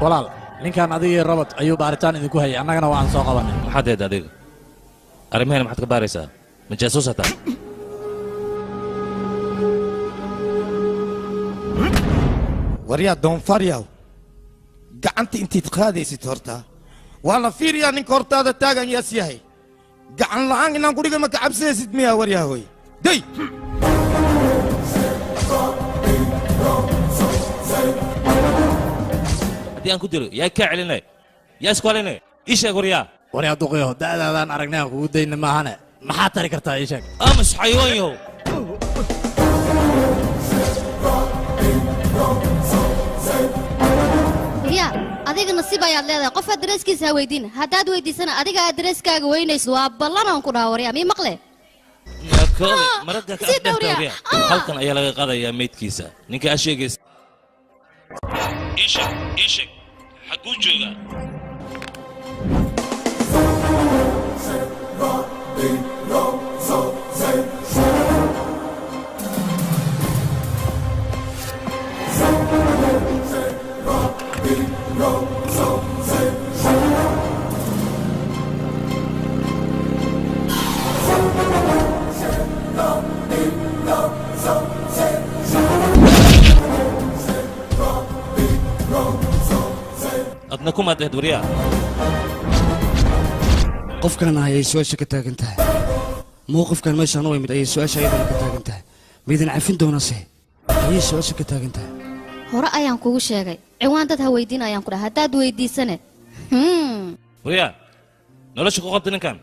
walaal ninkan adiga rabad ayuu baaritaan idinku hayay annagana waan soo qabanay maxaad heed adiga arrimaheena maxaad ka baaraysaa ma jaasuusata waryaa doonfaryaw gacanta intiid qaadaysid horta waa la fiiriyaa ninka hortaada taagan yaas yahay gacan la'aan inaan guriga ma ka cabsanaysid miyaa waryaa hooy day haddii aan ku dilo yaa kaa celinay yaa isku halinay ii sheeg waryaa duqiyo da'daadaan aragnay aan kugu dayna maahane maxaad tari kartaa ii sheeg aamus xayawaan yahow يا أديك نصيب يا الله قف أدرس كيس هويدين هداد ويدي سنة أديك أدرس كاج وينيس وابلنا ونكون هوريا مين مقلة يا كولي مردك أبدا دوريا halkan ayaa laga qaadayaa meydkiisa ninka asheegis إيش حقو جوجا أدناكم ما تهدوريا قف كان هاي سؤال شكتاك انت موقف كان ماشي انا ويمد اي سؤال شيء كتاك انت بيدن عارفين دونسي اي سؤال شكتاك انت هورا أيام كوجو شيء عوان تد هويدين أيام كده هداد ويدي سنة وريا نولا شكو قبضنا كان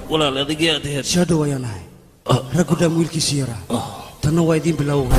ولا لا دقيقة شادو ويانا ركض مولكي سيارة تنو وايدين بالله